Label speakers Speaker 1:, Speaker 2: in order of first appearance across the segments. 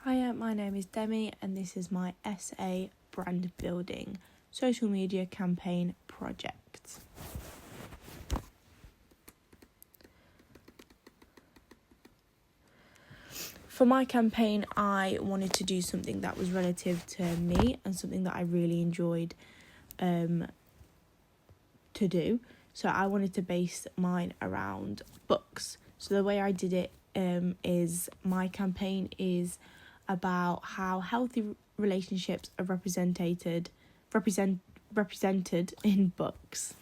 Speaker 1: Hiya, my name is Demi and this is my SA brand building social media campaign project. For my campaign, I wanted to do something that was relative to me and something that I really enjoyed to do. So I wanted to base mine around books. So the way I did it is my campaign is about how healthy relationships are represented in books.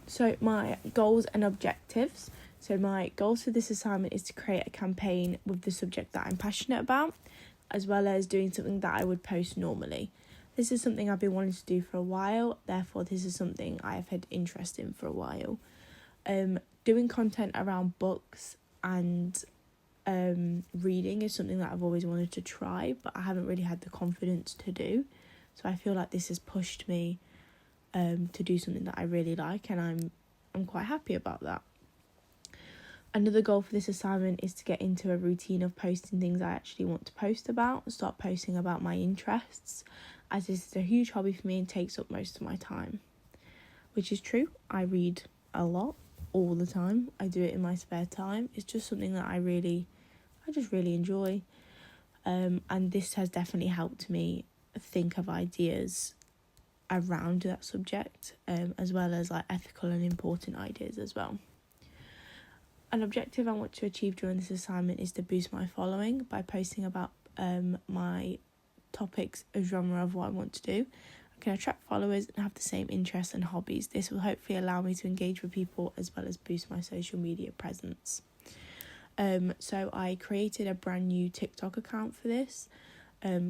Speaker 1: So my goals and objectives. So my goals for this assignment is to create a campaign with the subject that I'm passionate about, as well as doing something that I would post normally. This is something I've been wanting to do for a while, therefore this is something I have had interest in for a while. Doing content around books and reading is something that I've always wanted to try, but I haven't really had the confidence to do. So I feel like this has pushed me to do something that I really like, and I'm quite happy about that. Another goal for this assignment is to get into a routine of posting things I actually want to post about, start posting about my interests, as this is a huge hobby for me and takes up most of my time. Which is true, I read a lot, all the time. I do it in my spare time. It's just something that I just really enjoy. And this has definitely helped me think of ideas around that subject, as well as like ethical and important ideas as well. An objective I want to achieve during this assignment is to boost my following by posting about my topics, a genre of what I want to do. I can attract followers and have the same interests and hobbies. This will hopefully allow me to engage with people as well as boost my social media presence. So I created a brand new TikTok account for this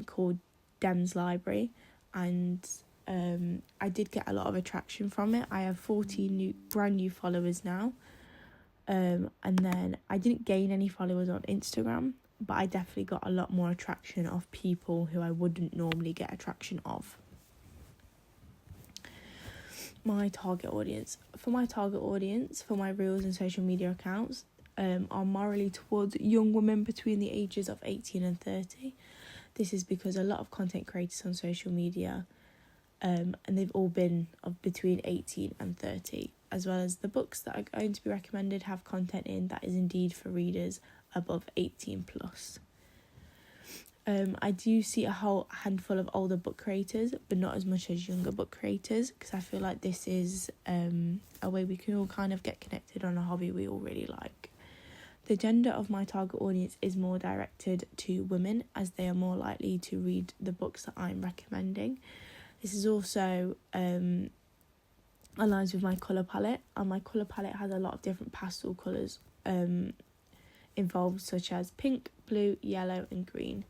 Speaker 1: called Dem's Library, and I did get a lot of attraction from it. I have 40 brand new followers now. And then I didn't gain any followers on Instagram, but I definitely got a lot more attraction of people who I wouldn't normally get attraction of. My target audience. For my target audience, for my reels and social media accounts, are morally towards young women between the ages of 18 and 30. This is because a lot of content creators on social media, and they've all been of between 18 and 30. As well as the books that are going to be recommended have content in that is indeed for readers above 18 plus. I do see a whole handful of older book creators, but not as much as younger book creators, because I feel like this is a way we can all kind of get connected on a hobby we all really like. The gender of my target audience is more directed to women, as they are more likely to read the books that I'm recommending. This is also aligns with my colour palette, and my colour palette has a lot of different pastel colours involved, such as pink, blue, yellow and green.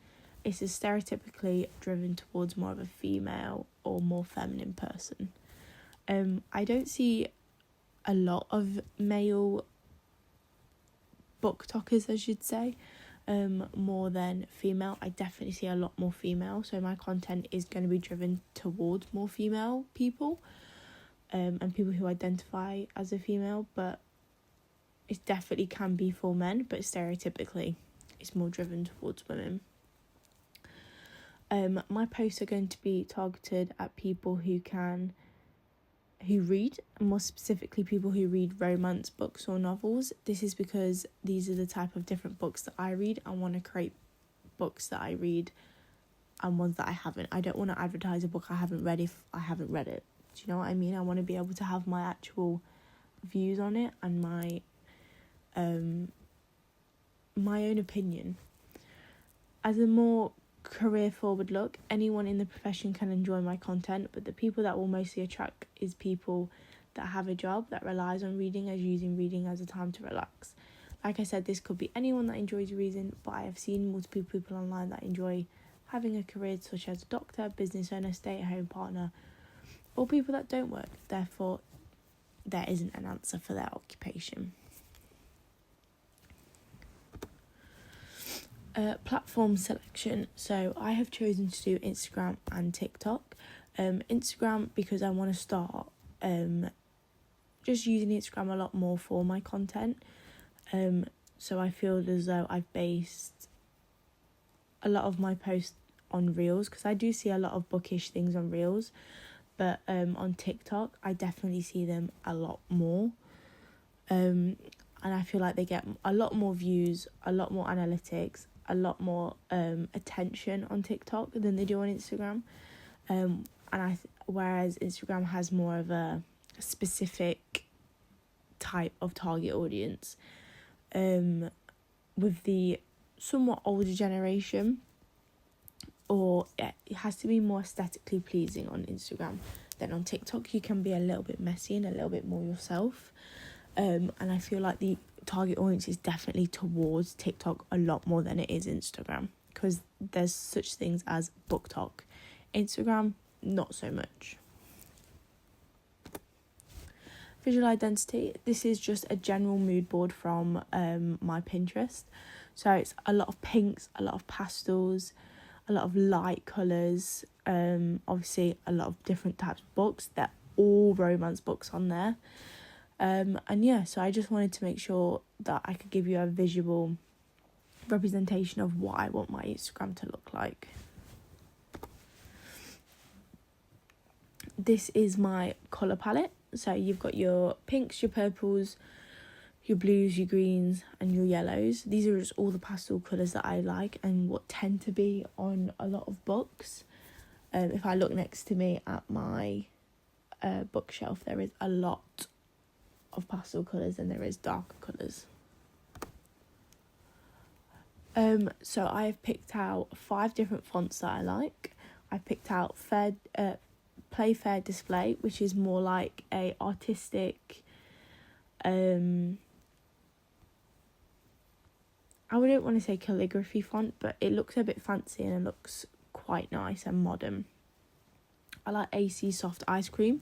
Speaker 1: This is stereotypically driven towards more of a female or more feminine person. I don't see a lot of male book talkers, I should say, more than female. I definitely see a lot more female, so my content is going to be driven towards more female people. And people who identify as a female, but it definitely can be for men, but stereotypically it's more driven towards women. My posts are going to be targeted at people who read, and more specifically people who read romance books or novels. This is because these are the type of different books that I read. I want to create books that I read and ones that I haven't. I don't want to advertise a book I haven't read if I haven't read it. Do you know what I mean? I want to be able to have my actual views on it and my own opinion. As a more career forward look, anyone in the profession can enjoy my content, but the people that will mostly attract is people that have a job that relies on reading, as using reading as a time to relax. Like I said, this could be anyone that enjoys reading, but I have seen multiple people online that enjoy having a career such as a doctor, business owner, stay-at-home partner, or people that don't work. Therefore, there isn't an answer for their occupation. Platform selection. So I have chosen to do Instagram and TikTok. Instagram because I want to start just using Instagram a lot more for my content. So I feel as though I've based a lot of my posts on Reels, because I do see a lot of bookish things on Reels, but on TikTok I definitely see them a lot more, and I feel like they get a lot more views, a lot more analytics, a lot more attention on TikTok than they do on Instagram, whereas Instagram has more of a specific type of target audience, with the somewhat older generation, or it has to be more aesthetically pleasing on Instagram than on TikTok. You can be a little bit messy and a little bit more yourself, and I feel like the target audience is definitely towards TikTok a lot more than it is Instagram, because there's such things as book talk. Instagram, not so much. Visual identity. This is just a general mood board from my Pinterest. So it's a lot of pinks, a lot of pastels, a lot of light colours, obviously a lot of different types of books. They're all romance books on there. And yeah, so I just wanted to make sure that I could give you a visual representation of what I want my Instagram to look like. This is my colour palette. So you've got your pinks, your purples, your blues, your greens and your yellows. These are just all the pastel colours that I like and what tend to be on a lot of books. If I look next to me at my bookshelf, there is a lot of pastel colours and there is darker colours. So I have picked out 5 different fonts that I like. I picked out Play Fair Display, which is more like a artistic, I wouldn't want to say calligraphy font, but it looks a bit fancy and it looks quite nice and modern. I like AC Soft Ice Cream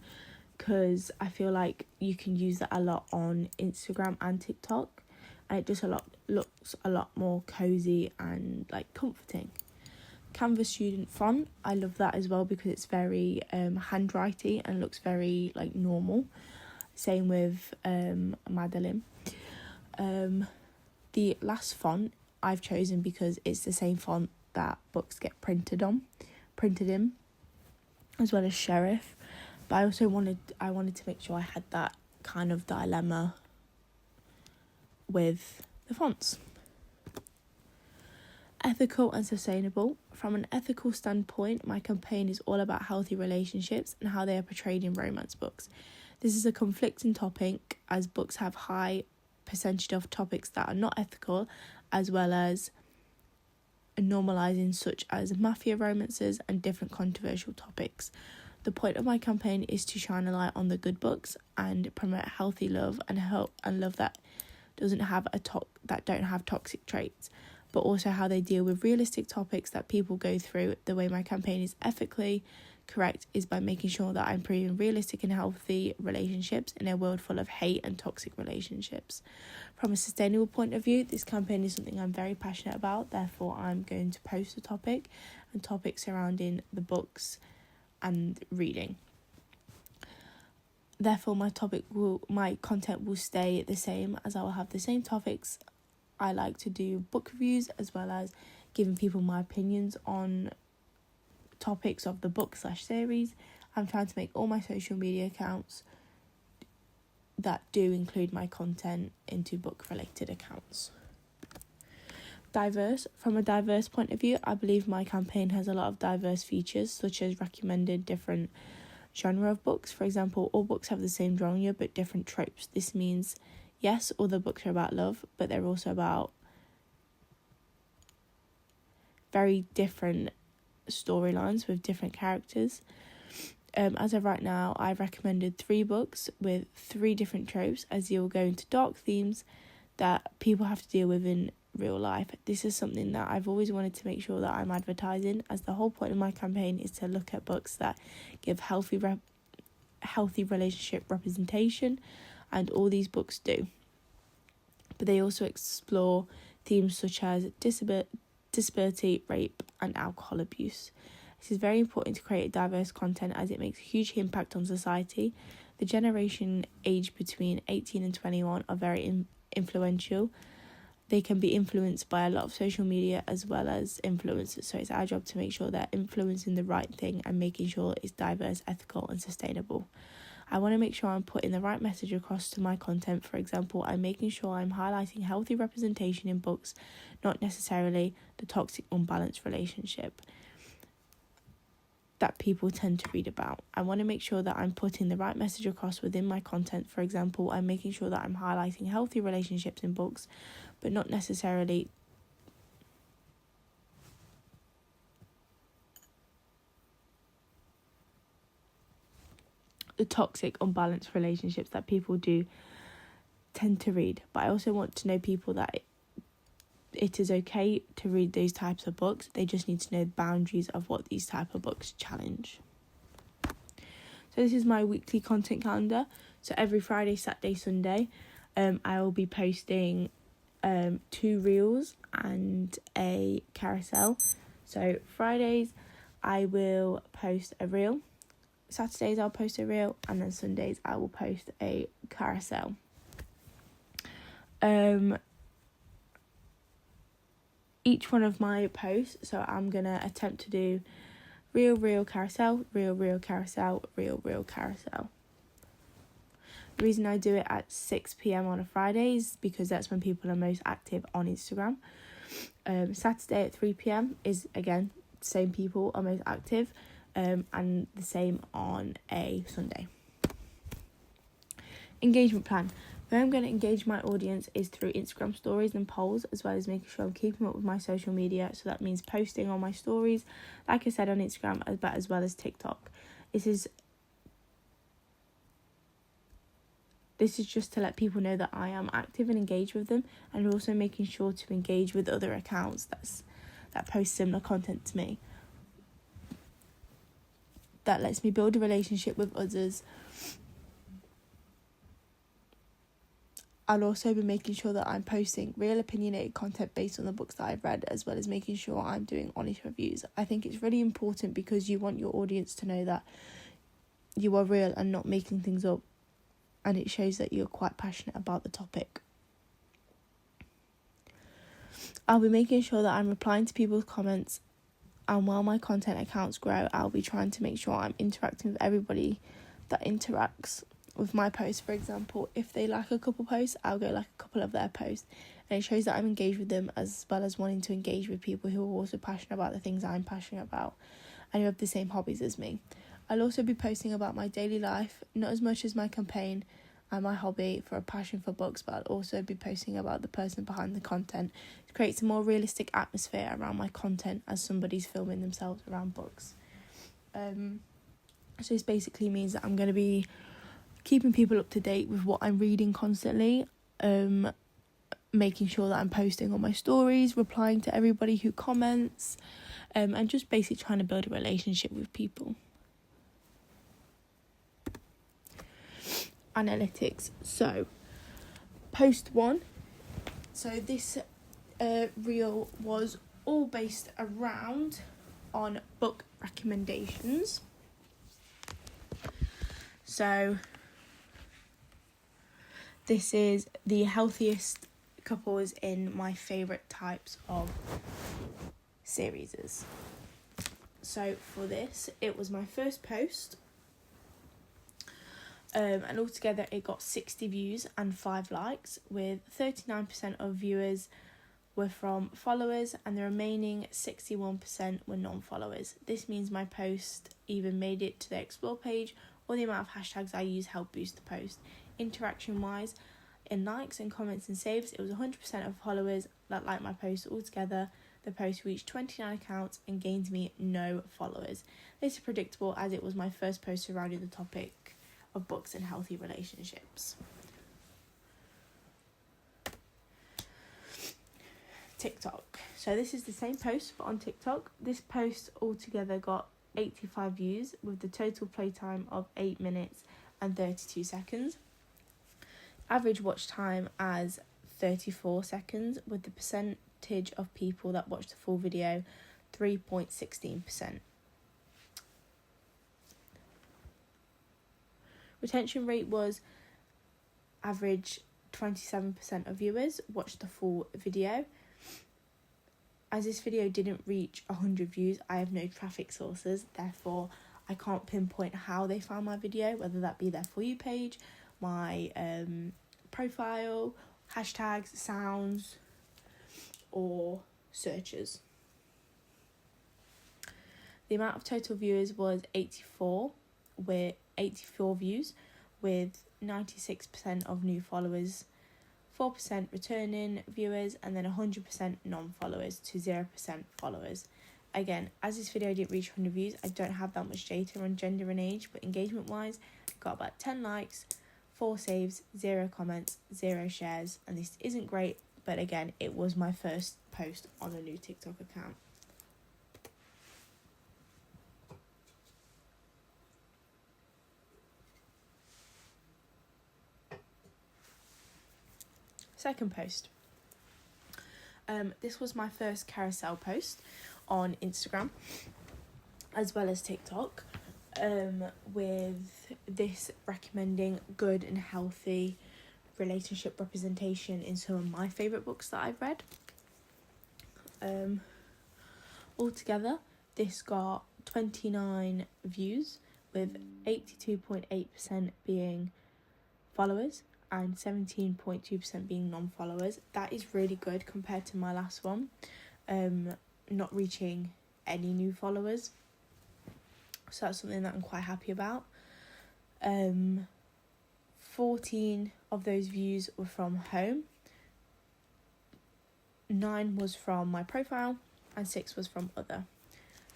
Speaker 1: because I feel like you can use that a lot on Instagram and TikTok, and it just looks a lot more cozy and like comforting. Canvas Student Font, I love that as well because it's very handwriting and looks very like normal. Same with Madeline. The last font I've chosen because it's the same font that books get printed in, as well as Sheriff. But I wanted to make sure I had that kind of dilemma with the fonts. Ethical and sustainable. From an ethical standpoint, my campaign is all about healthy relationships and how they are portrayed in romance books. This is a conflicting topic as books have high percentage of topics that are not ethical, as well as normalising such as mafia romances and different controversial topics. The point of my campaign is to shine a light on the good books and promote healthy love and love that don't have toxic traits, but also how they deal with realistic topics that people go through. The way my campaign is ethically correct is by making sure that I'm promoting realistic and healthy relationships in a world full of hate and toxic relationships. From a sustainable point of view, this campaign is something I'm very passionate about, therefore I'm going to post a topic and topics surrounding the books and reading. Therefore my content will stay the same, as I will have the same topics. I like to do book reviews as well as giving people my opinions on topics of the book/series. I'm trying to make all my social media accounts that do include my content into book related accounts. Diverse. From a diverse point of view, I believe my campaign has a lot of diverse features, such as recommended different genre of books. For example, all books have the same genre but different tropes. This means yes, all the books are about love, but they're also about very different storylines with different characters. As of right now, I've recommended 3 books with 3 different tropes, as you'll go into dark themes that people have to deal with in real life. This is something that I've always wanted to make sure that I'm advertising, as the whole point of my campaign is to look at books that give healthy relationship representation, and all these books do. But they also explore themes such as disability, rape and alcohol abuse. This is very important to create diverse content as it makes a huge impact on society. The generation aged between 18 and 21 are very influential. they can be influenced by a lot of social media as well as influencers. So it's our job to make sure they're influencing the right thing and making sure it's diverse, ethical and sustainable. I want to make sure I'm putting the right message across to my content. For example, I'm making sure I'm highlighting healthy representation in books, not necessarily the toxic, unbalanced relationship that people tend to read about. I want to make sure that I'm putting the right message across within my content. For example, I'm making sure that I'm highlighting healthy relationships in books, but not necessarily the toxic, unbalanced relationships that people do tend to read. But I also want to know people that it is okay to read those types of books. They just need to know the boundaries of what these type of books challenge. So this is my weekly content calendar. So every Friday, Saturday, Sunday, I will be posting 2 reels and a carousel. So Fridays, I will post a reel. Saturdays, I'll post a reel. And then Sundays, I will post a carousel. Each one of my posts, so I'm going to attempt to do reel, carousel, reel, carousel, reel, carousel. The reason I do it at 6 p.m. on a Friday is because that's when people are most active on Instagram. Saturday at 3 p.m. is, again, same people are most active, and the same on a Sunday. Engagement plan. The way I'm going to engage my audience is through Instagram stories and polls, as well as making sure I'm keeping up with my social media. So that means posting on my stories, like I said, on Instagram, but as well as TikTok. This is just to let people know that I am active and engaged with them, and also making sure to engage with other accounts that post similar content to me. That lets me build a relationship with others. I'll also be making sure that I'm posting real opinionated content based on the books that I've read, as well as making sure I'm doing honest reviews. I think it's really important because you want your audience to know that you are real and not making things up, and it shows that you're quite passionate about the topic. I'll be making sure that I'm replying to people's comments, and while my content accounts grow, I'll be trying to make sure I'm interacting with everybody that interacts with my posts. For example, if they like a couple posts, I'll go like a couple of their posts, and it shows that I'm engaged with them, as well as wanting to engage with people who are also passionate about the things I'm passionate about and who have the same hobbies as me. I'll also be posting about my daily life, not as much as my campaign and my hobby for a passion for books, but I'll also be posting about the person behind the content. It creates a more realistic atmosphere around my content as somebody's filming themselves around books. So this basically means that I'm going to be keeping people up to date with what I'm reading constantly, making sure that I'm posting on my stories, replying to everybody who comments, and just basically trying to build a relationship with people. Analytics. So, post 1. So this reel was all based around on book recommendations. So this is the healthiest couples in my favourite types of series. So for this, it was my first post. And altogether it got 60 views and 5 likes, with 39% of viewers were from followers and the remaining 61% were non-followers. This means my post either made it to the explore page, or the amount of hashtags I use helped boost the post. Interaction wise, in likes and comments and saves, it was 100% of followers that liked my post. Altogether, the post reached 29 accounts and gained me no followers. This is predictable, as it was my first post surrounding the topic of books and healthy relationships. TikTok. So this is the same post, but on TikTok. This post altogether got 85 views, with the total playtime of 8 minutes and 32 seconds. Average watch time as 34 seconds, with the percentage of people that watched the full video 3.16%. Retention rate was average 27% of viewers watched the full video. As this video didn't reach 100 views, I have no traffic sources, therefore I can't pinpoint how they found my video, whether that be their For You page, my profile, hashtags, sounds, or searches. The amount of total viewers was 84, with 84 views, with 96% of new followers, 4% returning viewers, and then 100% non-followers to 0% followers. Again, as this video didn't reach 100 views, I don't have that much data on gender and age, but engagement-wise, got about 10 likes, 4 saves, 0 comments, 0 shares, and this isn't great, but again, it was my first post on a new TikTok account. Second post. This was my first carousel post on Instagram as well as TikTok, with this recommending good and healthy relationship representation in some of my favourite books that I've read. Altogether, this got 29 views, with 82.8% being followers and 17.2% being non-followers. That is really good compared to my last one, not reaching any new followers. So that's something that I'm quite happy about. 14 of those views were from home, 9 was from my profile, and 6 was from other.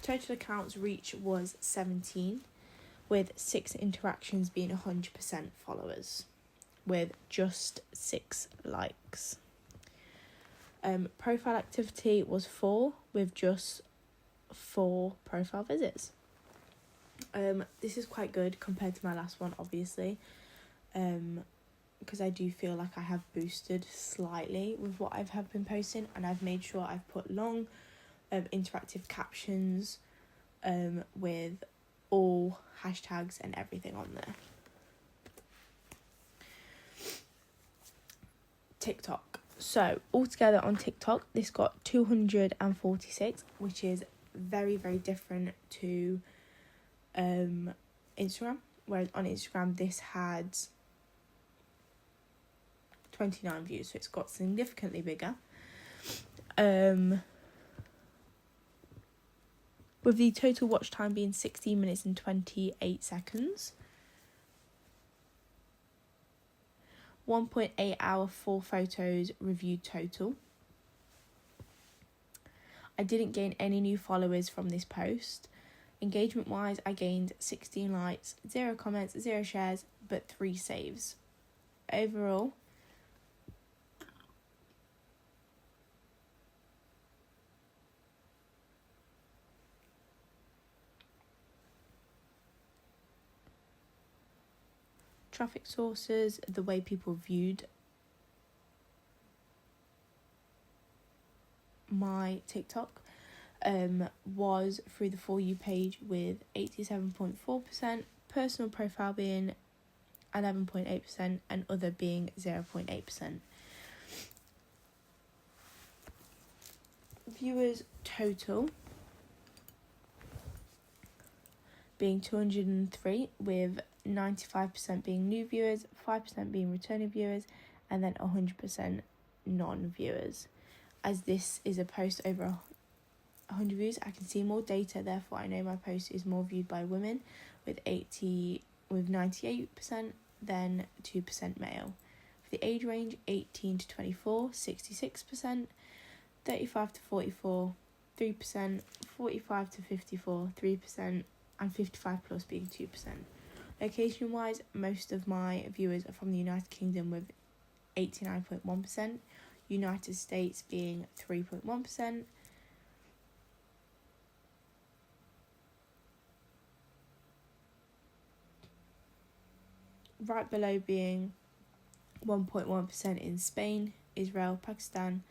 Speaker 1: Total accounts reach was 17, with 6 interactions being 100% followers, with just 6 likes. Profile activity was 4, with just 4 profile visits. This is quite good compared to my last one, obviously, because I do feel like I have boosted slightly with what I have been posting, and I've made sure I've put long interactive captions with all hashtags and everything on there. TikTok. So altogether on TikTok, this got 246, which is very, very different to Instagram, whereas on Instagram this had 29 views, so it's got significantly bigger. With the total watch time being 16 minutes and 28 seconds. 1.8 hour full photos reviewed total. I didn't gain any new followers from this post. Engagement wise, I gained 16 likes, 0 comments, 0 shares, but 3 saves. Overall, traffic sources, the way people viewed my TikTok was through the For You page with 87.4%, personal profile being 11.8%, and other being 0.8%. Viewers total being 203, with 95% being new viewers, 5% being returning viewers, and then 100% non-viewers. As this is a post over 100 views, I can see more data, therefore I know my post is more viewed by women, with 98%, then 2% male. For the age range, 18 to 24, 66%, 35 to 44, 3%, 45 to 54, 3%, and 55 plus being 2%. Location wise, most of my viewers are from the United Kingdom with 89.1%, United States being 3.1%, right below being 1.1% in Spain, Israel, Pakistan,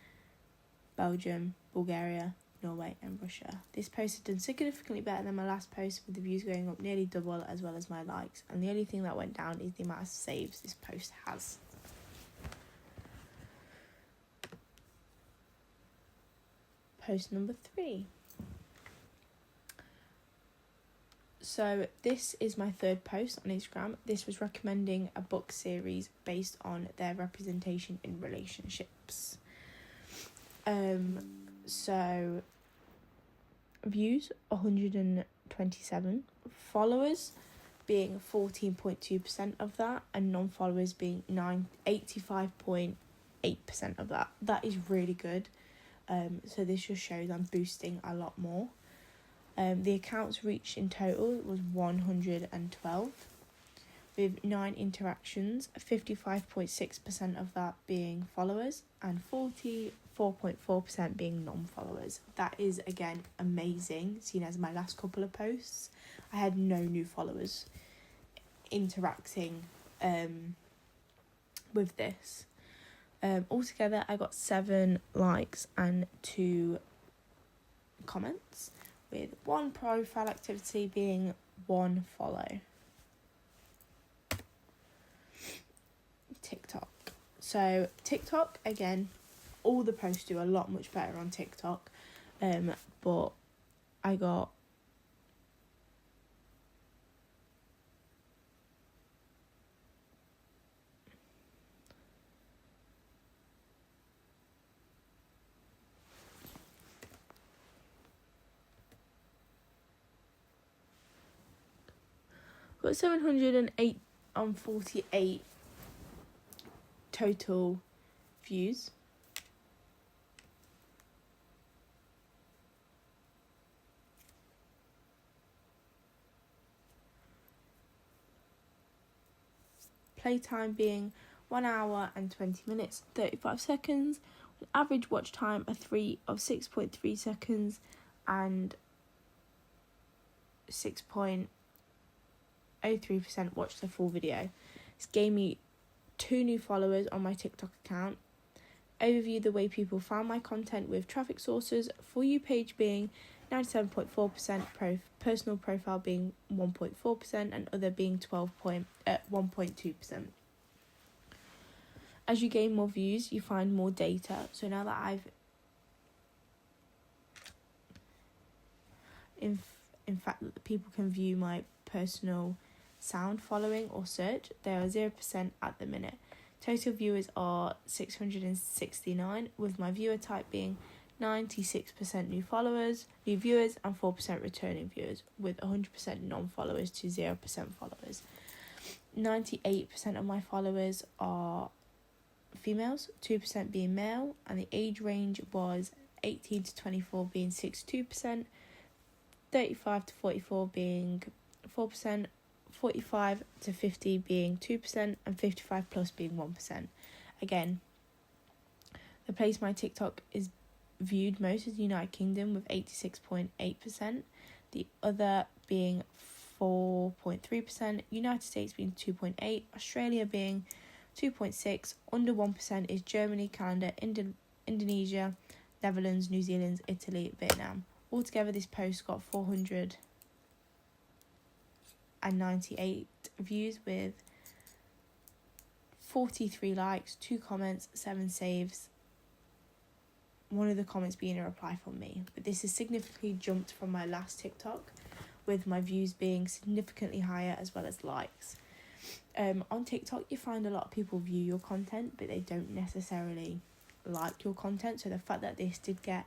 Speaker 1: Belgium, Bulgaria, Norway and Russia. This post has done significantly better than my last post, with the views going up nearly double as well as my likes, and the only thing that went down is the amount of saves this post has. post number 3. So this is my third post on Instagram. This was recommending a book series based on their representation in relationships. So views 127, followers being 14.2% of that, and non-followers being 85.8% of that. That is really good. So this just shows I'm boosting a lot more. The accounts reached in total was 112, with 9 interactions, 55.6% of that being followers and 44.4% being non-followers. That is, again, amazing, seen as my last couple of posts. I had no new followers interacting with this. Altogether, I got 7 likes and 2 comments, with 1 profile activity being 1 follow. TikTok. So TikTok, again, all the posts do a lot much better on TikTok, but I got got 708 on 48 total views. Playtime being 1 hour and 20 minutes 35 seconds, with average watch time of 6.3 seconds and 6.03% watched the full video. This gave me 2 new followers on my TikTok account. Overview the way people found my content with traffic sources, For You page being 97.4%, personal profile being 1.4%, and other being 1.2%. As you gain more views, you find more data. So now that I've in fact people can view my personal sound following or search, they are 0% at the minute. Total viewers are 669, with my viewer type being 96% new viewers and 4% returning viewers, with 100% non-followers to 0% followers. 98% of my followers are females, 2% being male, and the age range was 18 to 24 being 62%, 35 to 44 being 4%, 45 to 50 being 2%, and 55 plus being 1%. Again, the place my TikTok is viewed most is the United Kingdom with 86.8%, the other being 4.3%, United States being 2.8%, Australia being 2.6%, under 1% is Germany, Canada, Indonesia, Netherlands, New Zealand, Italy, Vietnam. Altogether, this post got 498 views with 43 likes, 2 comments, 7 saves. One of the comments being a reply from me. But this has significantly jumped from my last TikTok, with my views being significantly higher as well as likes. On TikTok, you find a lot of people view your content, but they don't necessarily like your content. So the fact that this did get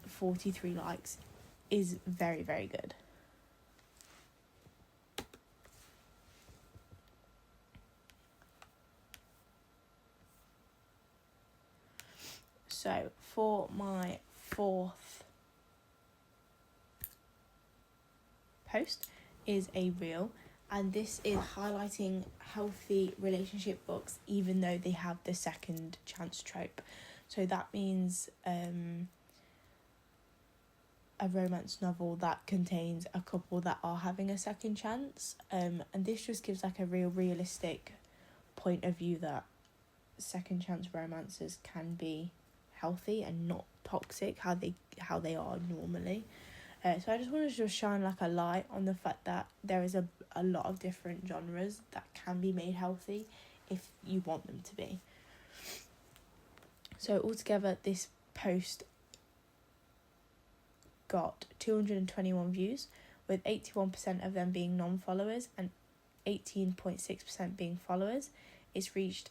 Speaker 1: 43 likes is very, very good. So for my 4th post is a reel, and this is highlighting healthy relationship books even though they have the second chance trope. So that means a romance novel that contains a couple that are having a second chance, and this just gives like a realistic point of view that second chance romances can be healthy and not toxic how they are normally. So I just wanted to just shine like a light on the fact that there is a lot of different genres that can be made healthy if you want them to be. So altogether, this post got 221 views, with 81% of them being non-followers and 18.6% being followers. It's reached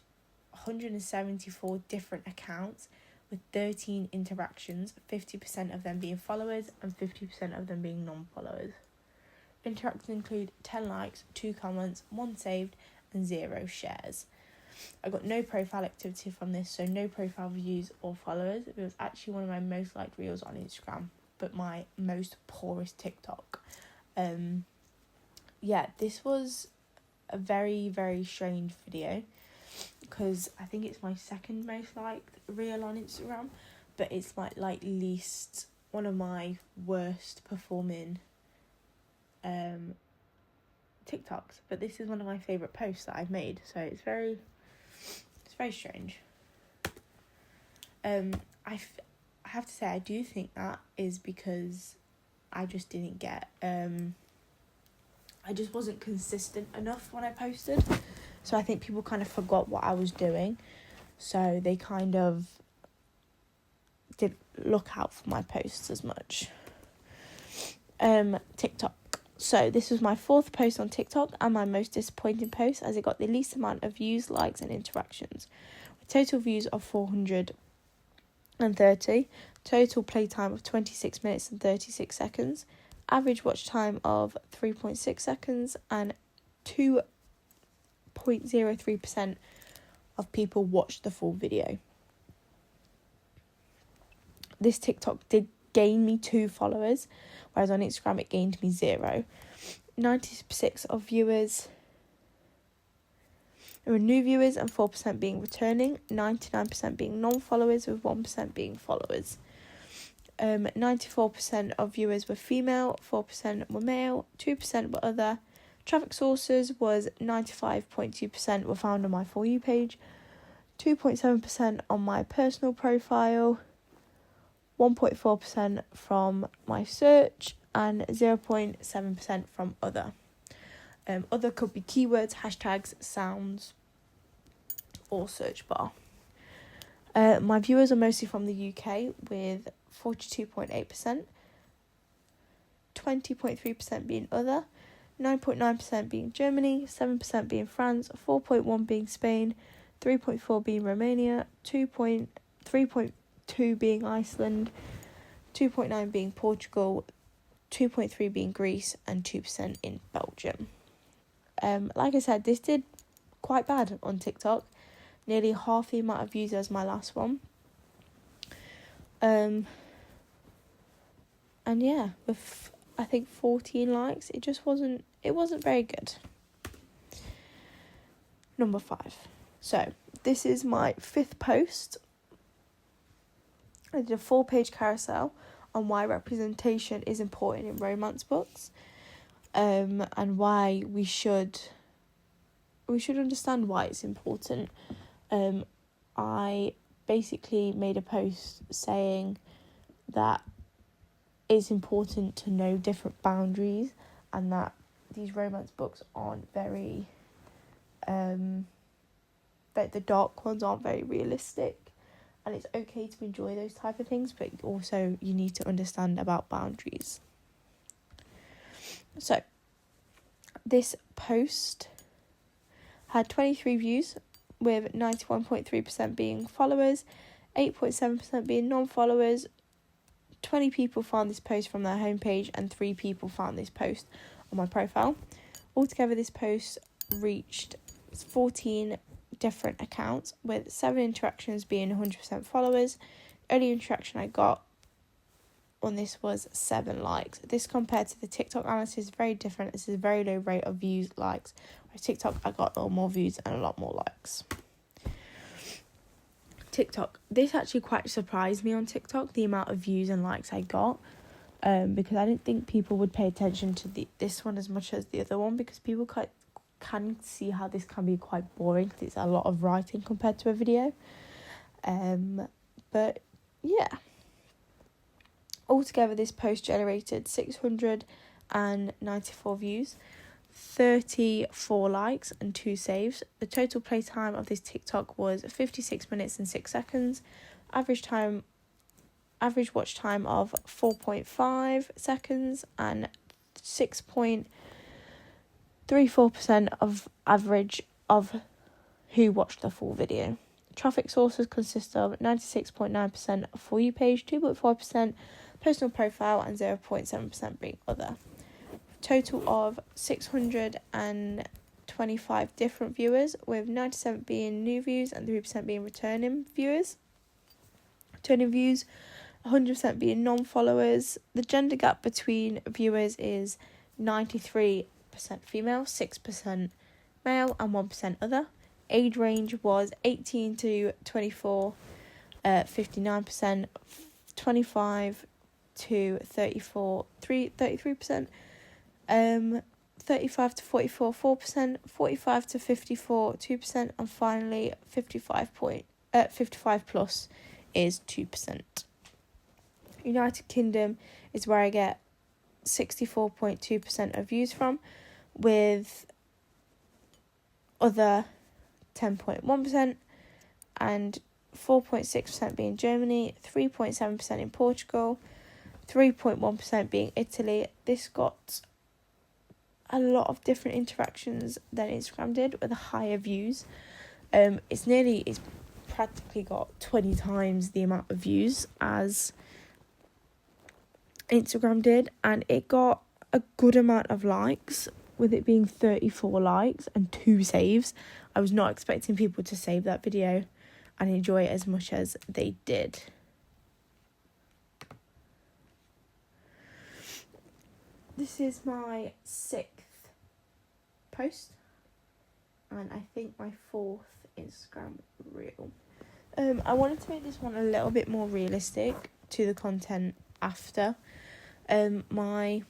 Speaker 1: 174 different accounts with 13 interactions, 50% of them being followers and 50% of them being non-followers. Interactions include 10 likes, 2 comments, 1 saved, and 0 shares. I got no profile activity from this, so no profile views or followers. It was actually one of my most liked reels on Instagram, but my most poorest TikTok. This was a very, very strange video, because I think it's my second most liked reel on Instagram, but it's my least, one of my worst performing TikToks. But this is one of my favourite posts that I've made, so it's very strange. I have to say, I do think that is because I just didn't get I just wasn't consistent enough when I posted. So I think people kind of forgot what I was doing. So they kind of didn't look out for my posts as much. TikTok. So this was my 4th post on TikTok and my most disappointing post, as it got the least amount of views, likes and interactions. With total views of 430, total playtime of 26 minutes and 36 seconds, average watch time of 3.6 seconds, and 2.03% of people watched the full video. This TikTok did gain me 2 followers, whereas on Instagram it gained me 0. 96 of viewers were new viewers and 4% being returning, 99% being non-followers with 1% being followers. 94% of viewers were female, 4% were male, 2% were other. Traffic sources was 95.2% were found on my For You page, 2.7% on my personal profile, 1.4% from my search, and 0.7% from other. Other could be keywords, hashtags, sounds, or search bar. My viewers are mostly from the UK, with 42.8%, 20.3% being other, 9.9% being Germany, 7% being France, 4.1% being Spain, 3.4% being Romania, 3.2% being Iceland, 2.9% being Portugal, 2.3% being Greece, and 2% in Belgium. Like I said, this did quite bad on TikTok. Nearly half the amount of views as my last one. And yeah, with I think 14 likes, it wasn't very good. Number 5. So this is my 5th post. I did a 4-page carousel on why representation is important in romance books, and why we should understand why it's important. I basically made a post saying that it's important to know different boundaries, and that these romance books aren't very that the dark ones aren't very realistic, and it's okay to enjoy those type of things, but also you need to understand about boundaries. So this post had 23 views, with 91.3% being followers, 8.7% being non-followers. 20 people found this post from their homepage, and 3 people found this post on my profile. Altogether, this post reached 14 different accounts, with 7 interactions being 100% followers. The only interaction I got on this was 7 likes. This, compared to the TikTok analysis, is very different. This is a very low rate of views, likes. Whereas TikTok, I got a lot more views and a lot more likes. TikTok. This actually quite surprised me on TikTok, the amount of views and likes I got, because I didn't think people would pay attention to this one as much as the other one, because people can see how this can be quite boring, because it's a lot of writing compared to a video. But yeah. Altogether, this post generated 694 views, 34 likes and 2 saves. The total playtime of this TikTok was 56 minutes and 6 seconds. Average average watch time of 4.5 seconds and 6.34% of average of who watched the full video. Traffic sources consist of 96.9% For You page, 2.4% personal profile, and 0.7% being other. Total of 625 different viewers, with 97 being new views and 3% being returning views. Returning views, 100% being non-followers. The gender gap between viewers is 93% female, 6% male, and 1% other. Age range was 18 to 24, 59%, 25 to 34, 33%, 35 to 44, 4%, 45 to 54, 2%, and finally 55 plus is 2%. United Kingdom is where I get 64.2% of views from, with other 10.1% and 4.6% being Germany, 3.7% in Portugal, 3.1% being Italy. This got a lot of different interactions than Instagram did, with higher views. It's practically got 20 times the amount of views as Instagram did, and it got a good amount of likes, with it being 34 likes and 2 saves. I was not expecting people to save that video and enjoy it as much as they did. This is my 6th post, and I think my 4th Instagram reel. I wanted to make this one a little bit more realistic to the content after my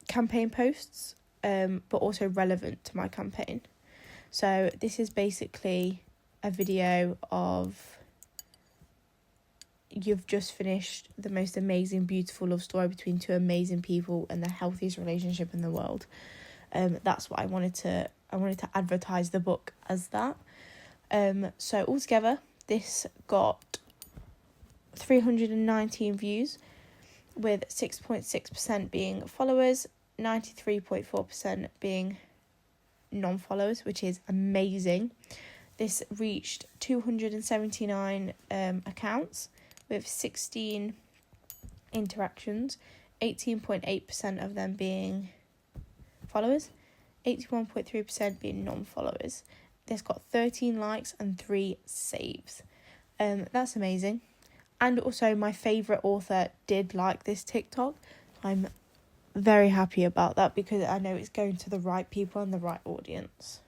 Speaker 1: campaign posts, but also relevant to my campaign. So this is basically a video of you've just finished the most amazing, beautiful love story between 2 amazing people and the healthiest relationship in the world. That's what I wanted to advertise the book as that. So altogether, this got 319 views, with 6.6% being followers, 93.4% being non-followers, which is amazing. This reached 279 accounts with 16 interactions, 18.8% of them being followers, 81.3% being non-followers. This got 13 likes and 3 saves. That's amazing. And also my favourite author did like this TikTok. I'm very happy about that because I know it's going to the right people and the right audience.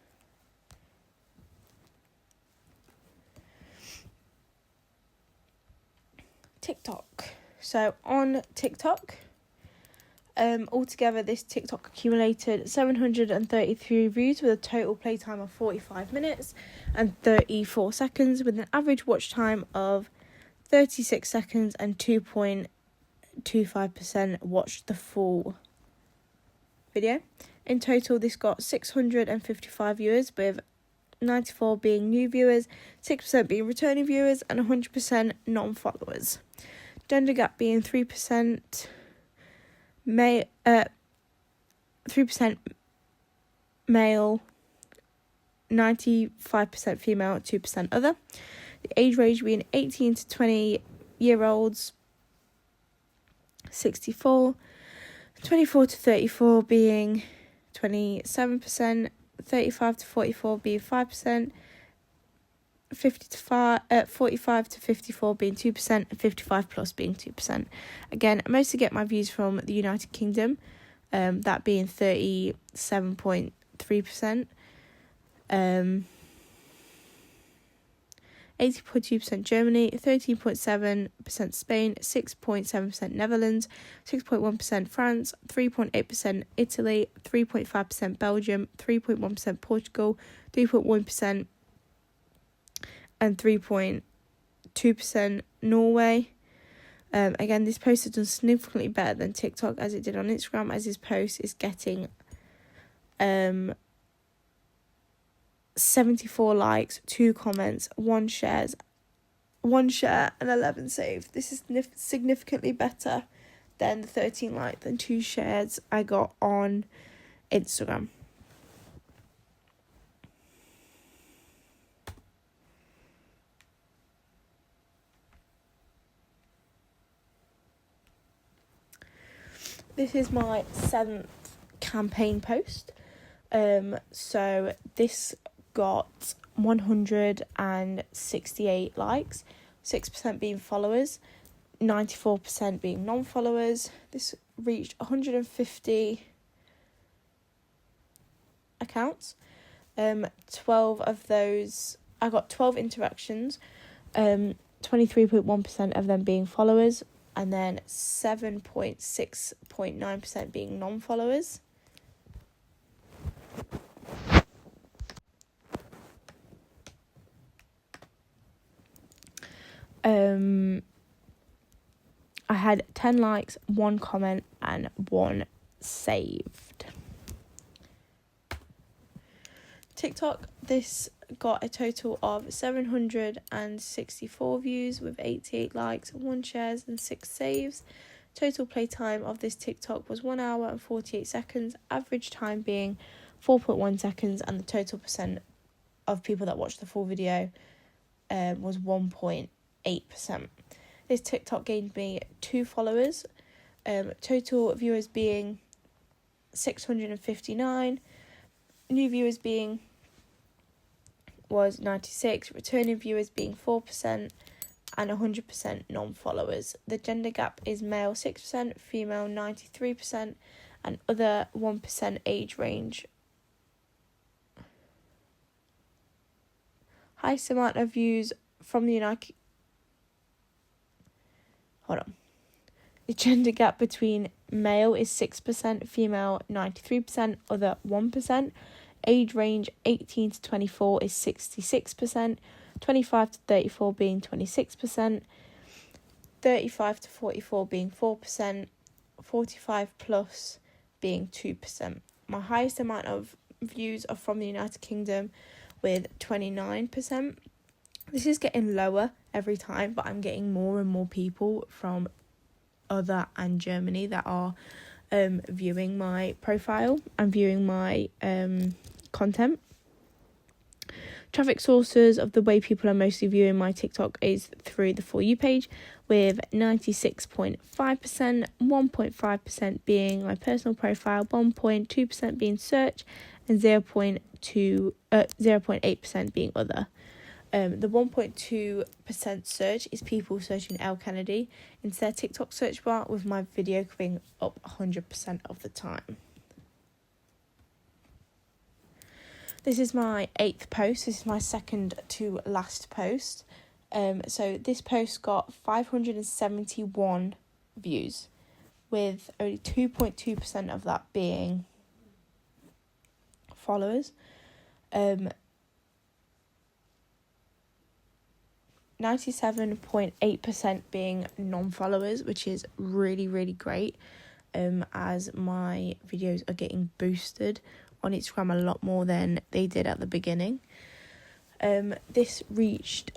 Speaker 1: TikTok. So on TikTok, altogether this TikTok accumulated 733 views with a total playtime of 45 minutes and 34 seconds, with an average watch time of 36 seconds, and 2.25% watched the full video. In total, this got 655 viewers, with 94 being new viewers, 6% being returning viewers, and 100% non-followers. Gender gap being 3% 3% male, 95% female, 2% other. The age range being 18 to 20-year-olds, 64, 24 to 34 being 27%, 35 to 44 being 5%, 45 to 54 being 2%, and 55 plus being 2%. Again, I mostly get my views from the United Kingdom, that being 37.3%. 80.2% Germany, 13.7% Spain, 6.7% Netherlands, 6.1% France, 3.8% Italy, 3.5% Belgium, 3.1% Portugal, 3.1% and 3.2% Norway. Again, this post has done significantly better than TikTok as it did on Instagram, as this post is getting 74 likes, 2 comments, 1 shares, 1 share and 11 saved. This is significantly better than the 13 likes and 2 shares I got on Instagram. This is my 7th campaign post. So this got 168 likes, 6% being followers, 94% being non-followers. This reached 150 accounts. 12 of those, I got 12 interactions, 23.1% of them being followers, and then 7.6.9% being non-followers. I had 10 likes, 1 comment, and 1 saved. TikTok, this got a total of 764 views with 88 likes, 1 shares, and 6 saves. Total playtime of this TikTok was 1 hour and 48 seconds, average time being 4.1 seconds, and the total percent of people that watched the full video was 1.8%. This TikTok gained me 2 followers, total viewers being 659, new viewers being was 96, returning viewers being 4%, and 100% non-followers. The gender gap is male 6%, female 93%, and other 1% age range. Highest amount of views from the United... The gender gap between male is 6%, female 93%, other 1%. Age range 18 to 24 is 66%, 25 to 34 being 26%, 35 to 44 being 4%, 45 plus being 2%. My highest amount of views are from the United Kingdom with 29%. This is getting lower every time, but I'm getting more and more people from other and Germany that are viewing my profile and viewing my content. Traffic sources of the way people are mostly viewing my TikTok is through the For You page, with 96.5%, 1.5% being my personal profile, 1.2% being search, and 0.8% being other. The 1.2% search is people searching Elle Kennedy into their TikTok search bar, with my video coming up 100% of the time. This is my 8th post. This is my second to last post. So this post got 571 views, with only 2.2% of that being followers. 97.8% being non-followers, which is really, really great, as my videos are getting boosted on Instagram a lot more than they did at the beginning. This reached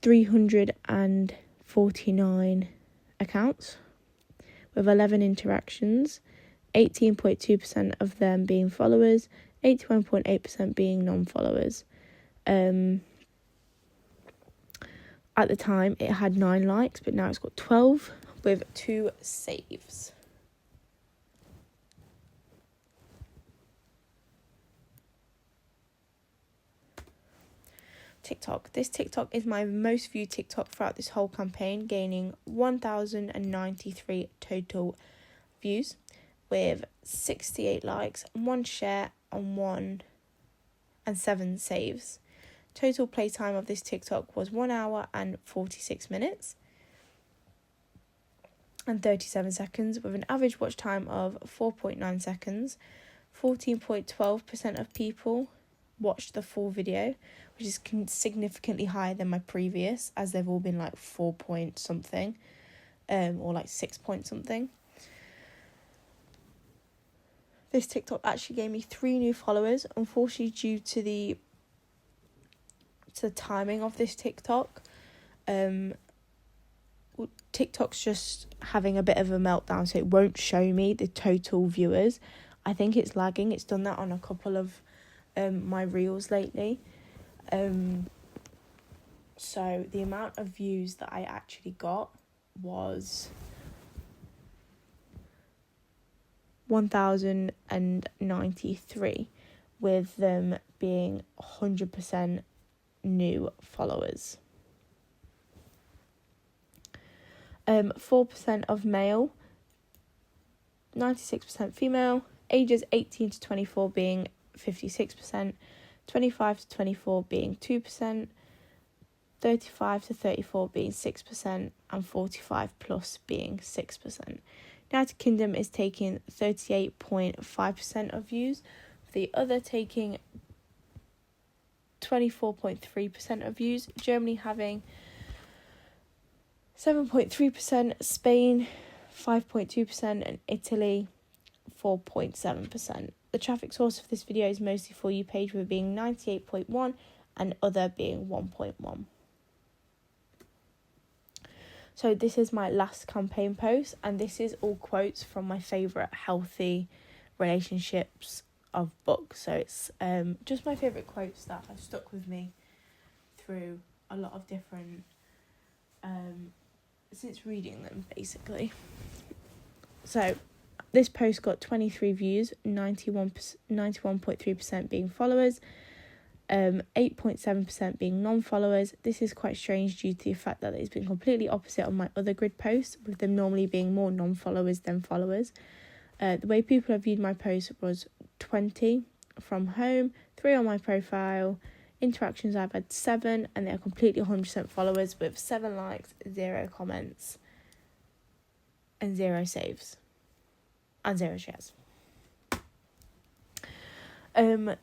Speaker 1: 349 accounts with 11 interactions, 18.2% of them being followers, 81.8% being non-followers. At the time, it had 9 likes, but now it's got 12 with 2 saves. TikTok. This TikTok is my most viewed TikTok throughout this whole campaign, gaining 1,093 total views, with 68 likes, 1 share, and 7 saves. Total playtime of this TikTok was 1 hour and 46 minutes and 37 seconds, with an average watch time of 4.9 seconds. 14.12% of people watched the full video, which is significantly higher than my previous, as they've all been like 4 point something, or like 6 point something. This TikTok actually gave me 3 new followers, unfortunately due to the timing of this TikTok. TikTok's just having a bit of a meltdown, so it won't show me the total viewers. I think it's lagging. It's done that on a couple of my reels lately. So the amount of views that I actually got was 1,093, with them being 100% new followers. 4% of male, 96% female, ages 18 to 24 being 56%, 25 to 24 being 2%, 35 to 34 being 6%, and 45 plus being 6%. United Kingdom is taking 38.5% of views, the other taking 24.3% of views, Germany having 7.3%, Spain 5.2%, and Italy 4.7%. The traffic source of this video is mostly For You page, with being 98.1 and other being 1.1. So this is my last campaign post, and this is all quotes from my favourite healthy relationships of books. So it's just my favourite quotes that have stuck with me through a lot of different since reading them, basically. So this post got 23 views, 91.3% being followers, 8.7% being non-followers. This is quite strange due to the fact that it's been completely opposite on my other grid posts, with them normally being more non-followers than followers. The way people have viewed my post was 20 from home, 3 on my profile. Interactions, I've had 7, and they're completely 100% followers, with 7 likes, 0 comments, and 0 saves, and 0 shares.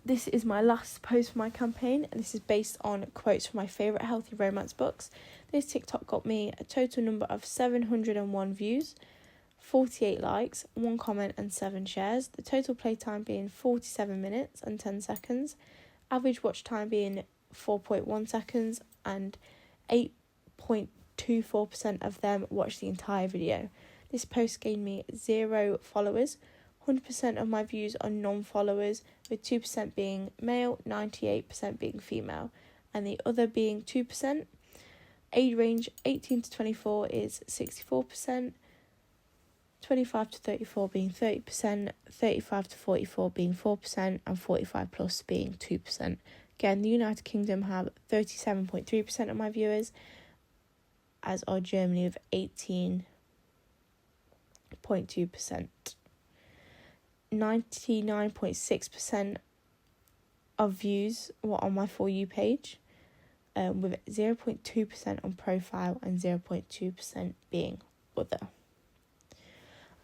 Speaker 1: This is my last post for my campaign, and this is based on quotes from my favourite healthy romance books. This TikTok got me a total number of 701 views, 48 likes, 1 comment, and 7 shares. The total playtime being 47 minutes and 10 seconds. Average watch time being 4.1 seconds, and 8.24% of them watched the entire video. This post gained me 0 followers. 100% of my views are non-followers, with 2% being male, 98% being female, and the other being 2%. Age range 18 to 24 is 64%, 25 to 34 being 30%, 35 to 44 being 4%, and 45 plus being 2%. Again, the United Kingdom have 37.3% of my viewers, as are Germany with 18.2%. 99.6% of views were on my For You page, with 0.2% on profile and 0.2% being other.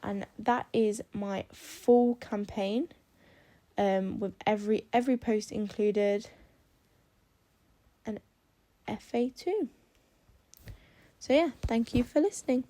Speaker 1: And that is my full campaign, with every post included an FA2. So yeah, thank you for listening.